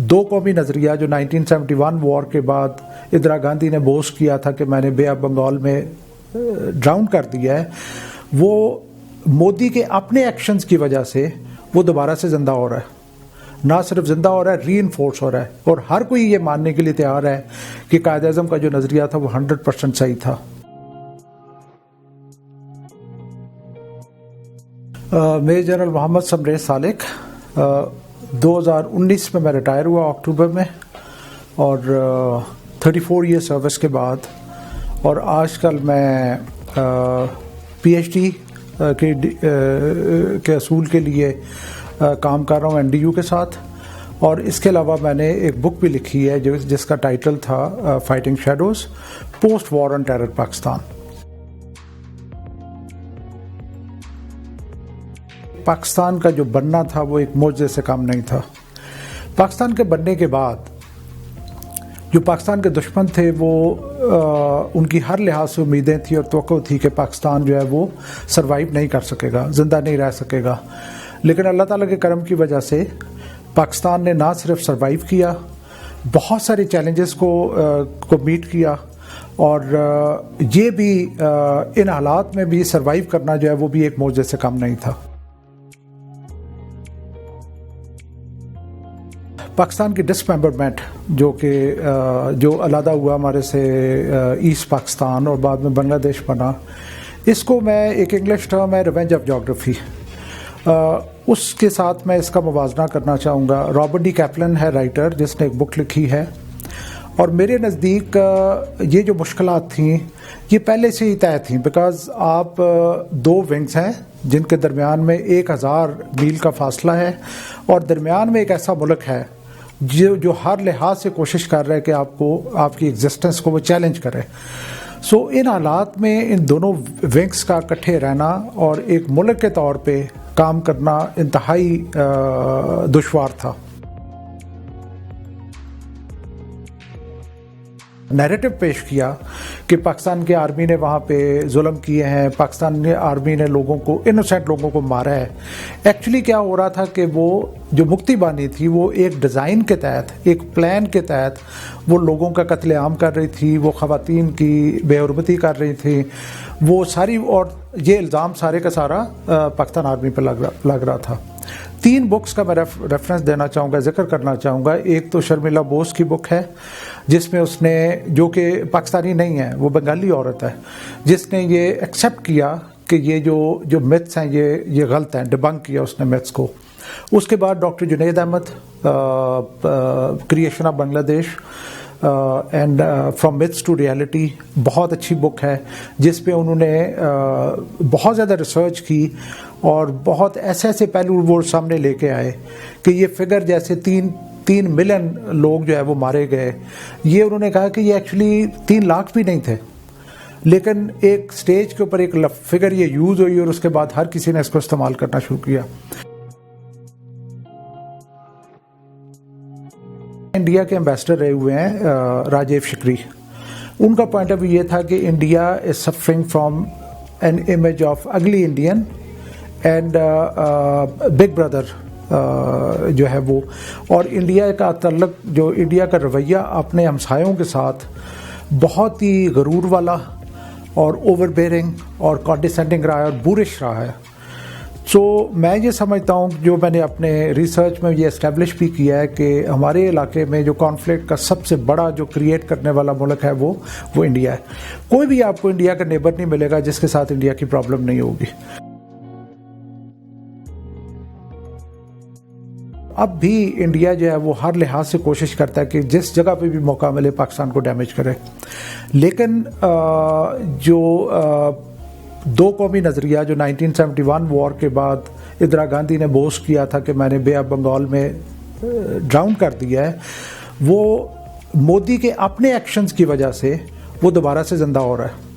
دو قومی نظریہ جو 1971 وار کے بعد اندرا گاندھی نے بوسٹ کیا تھا کہ میں نے بے آف بنگال میں ڈراؤن کر دیا ہے، وہ مودی کے اپنے ایکشنز کی وجہ سے وہ دوبارہ سے زندہ ہو رہا ہے. نہ صرف زندہ ہو رہا ہے، ری انفورس ہو رہا ہے، اور ہر کوئی یہ ماننے کے لیے تیار ہے کہ قائد اعظم کا جو نظریہ تھا وہ 100% صحیح تھا. میجر جنرل محمد سمرے سالک، 2019 میں میں ریٹائر ہوا اکتوبر میں، اور 34 ایئر سروس کے بعد، اور آج کل میں پی ایچ ڈی کے اصول کے لیے کام کر رہا ہوں NDU کے ساتھ. اور اس کے علاوہ میں نے ایک بک بھی لکھی ہے جس کا ٹائٹل تھا fighting shadows, post war on terror Pakistan. Pakistan کا جو بننا تھا وہ ایک معجزے سے کم نہیں تھا. پاکستان کے بننے کے بعد جو پاکستان کے دشمن تھے وہ ان کی ہر لحاظ سے امیدیں تھیں اور توقع تھی کہ پاکستان جو ہے وہ سروائیو نہیں کر سکے گا، زندہ نہیں رہ سکے گا. لیکن اللہ تعالیٰ کے کرم کی وجہ سے پاکستان نے نہ صرف سروائیو کیا، بہت سارے چیلنجز کو میٹ کیا، اور یہ بھی ان حالات میں بھی سروائیو کرنا جو ہے وہ بھی ایک معجزے سے کم نہیں تھا. پاکستان کی ڈسممبرمنٹ جو علیحدہ ہوا ہمارے سے ایسٹ پاکستان اور بعد میں بنگلہ دیش بنا، اس کو میں ایک انگلش ٹرم ہے ریونج آف جیوگرافی، اس کے ساتھ میں اس کا موازنہ کرنا چاہوں گا. رابرٹ ڈی کیپلن ہے رائٹر جس نے ایک بک لکھی ہے، اور میرے نزدیک یہ جو مشکلات تھیں یہ پہلے سے ہی طے تھیں، بیکاز آپ دو ونگز ہیں جن کے درمیان میں 1000 میل کا فاصلہ ہے، اور درمیان میں ایک ایسا ملک ہے جو ہر لحاظ سے کوشش کر رہا ہے کہ آپ کی ایگزسٹنس کو وہ چیلنج کرے. سو ان حالات میں ان دونوں ونگز کا اکٹھے رہنا اور ایک ملک کے طور پہ کام کرنا انتہائی دشوار تھا. نیریٹو پیش کیا کہ پاکستان کی آرمی نے وہاں پہ ظلم کیے ہیں، پاکستان کی آرمی نے انوسینٹ لوگوں کو مارا ہے. ایکچولی کیا ہو رہا تھا کہ وہ جو مکتی بانی تھی وہ ایک ڈیزائن کے تحت، ایک پلان کے تحت وہ لوگوں کا قتل عام کر رہی تھی، وہ خواتین کی بے حرمتی کر رہی تھی، وہ ساری، اور یہ الزام سارے کا سارا پاکستان آرمی پہ لگ رہا تھا. 3 بکس کا میں ریفرنس دینا چاہوں گا، ذکر کرنا چاہوں گا. ایک تو شرمیلا بوس کی بک ہے جس میں اس نے، جو کہ پاکستانی نہیں ہے، وہ بنگالی عورت ہے، جس نے یہ ایکسیپٹ کیا کہ یہ جو میتھس ہیں یہ غلط ہیں، ڈیبنک کیا اس نے میتھس کو. اس کے بعد doctor Junaid Ahmed, creation of Bangladesh and from maths to reality, بہت اچھی بک ہے جس پہ انہوں نے بہت زیادہ ریسرچ کی اور بہت ایسے پہلو وہ سامنے لے کے آئے کہ یہ فگر جیسے 3 ملین لوگ جو ہے وہ مارے گئے. یہ انہوں نے کہا کہ یہ ایکچولی 3 لاکھ بھی نہیں تھے، لیکن ایک سٹیج کے اوپر ایک فگر یہ یوز ہوئی اور اس کے بعد ہر کسی نے اس کو استعمال کرنا شروع کیا. انڈیا کے ایمبیسڈر رہے ہوئے ہیں راجیو شکری. ان کا پوائنٹ آف ویو یہ تھا کہ India is suffering from an image of اگلی انڈین اینڈ بگ بردر جو ہے وہ، اور انڈیا کا تعلق، جو انڈیا کا رویہ اپنے ہمسایوں کے ساتھ بہت ہی غرور والا اور اوور بیئرنگ اور کانڈیسینڈنگ رہا ہے اور بورش رہا ہے. سو میں یہ سمجھتا ہوں، جو میں نے اپنے ریسرچ میں یہ اسٹیبلش بھی کیا ہے کہ ہمارے علاقے میں جو کانفلکٹ کا سب سے بڑا جو کریٹ کرنے والا ملک ہے وہ انڈیا ہے. کوئی بھی آپ کو انڈیا کا نیبر نہیں ملے گا جس کے ساتھ انڈیا کی پرابلم نہیں ہوگی. اب بھی انڈیا جو ہے وہ ہر لحاظ سے کوشش کرتا ہے کہ جس جگہ پہ بھی موقع ملے پاکستان کو ڈیمیج کرے. لیکن جو دو قومی نظریہ جو 1971 وار کے بعد اندرا گاندھی نے بوسٹ کیا تھا کہ میں نے بے آف بنگال میں ڈراؤن کر دیا ہے، وہ مودی کے اپنے ایکشنز کی وجہ سے وہ دوبارہ سے زندہ ہو رہا ہے.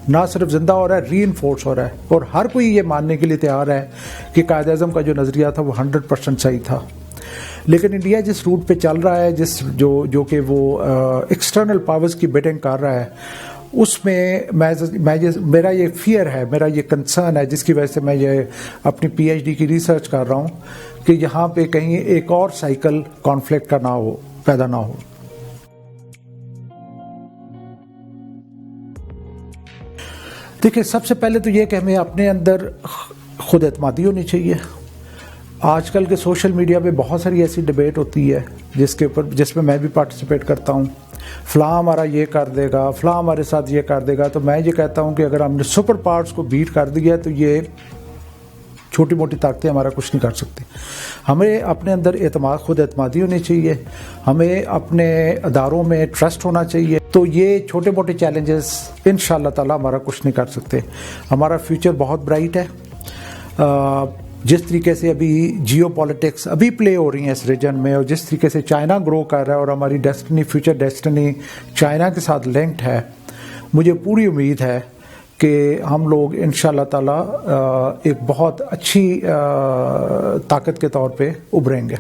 نہ صرف زندہ ہو رہا ہے، ری انفورس ہو رہا ہے، اور ہر کوئی یہ ماننے کے لیے تیار ہے کہ قائد اعظم کا جو نظریہ تھا وہ 100% صحیح تھا. لیکن انڈیا جس روٹ پہ چل رہا ہے، جو کہ وہ ایکسٹرنل پاورز کی بیٹنگ کر رہا ہے، اس میں میرا یہ فیئر ہے, میرا یہ کنسرن ہے, جس کی وجہ سے میں یہ اپنی پی ایچ ڈی کی ریسرچ کر رہا ہوں کہ یہاں پہ کہیں ایک اور سائیکل کانفلکٹ کا پیدا نہ ہو. دیکھیں, سب سے پہلے تو یہ کہ ہمیں اپنے اندر خود اعتمادی ہونی چاہیے. آج کل کے سوشل میڈیا پہ بہت ساری ایسی ڈیبیٹ ہوتی ہے جس میں میں بھی پارٹیسپیٹ کرتا ہوں. فلاں ہمارا یہ کر دے گا, فلاں ہمارے ساتھ یہ کر دے گا. تو میں یہ کہتا ہوں کہ اگر ہم نے سپر پاورز کو بیٹ کر دیا تو یہ چھوٹی موٹی طاقتیں ہمارا کچھ نہیں کر سکتی. ہمیں اپنے اندر خود اعتمادی ہونی چاہیے, ہمیں اپنے اداروں میں ٹرسٹ ہونا چاہیے. تو یہ چھوٹے موٹے چیلنجز انشاءاللہ تعالی ہمارا کچھ نہیں کر سکتے. ہمارا فیوچر بہت برائٹ ہے. جس طریقے سے ابھی جیو پالیٹکس ابھی پلے ہو رہی ہیں اس ریجن میں, اور جس طریقے سے چائنا گرو کر رہا ہے اور ہماری فیوچر ڈیسٹنی چائنا کے ساتھ لنکڈ ہے, مجھے پوری امید ہے کہ ہم لوگ انشاءاللہ تعالی ایک بہت اچھی طاقت کے طور پہ ابھریں گے.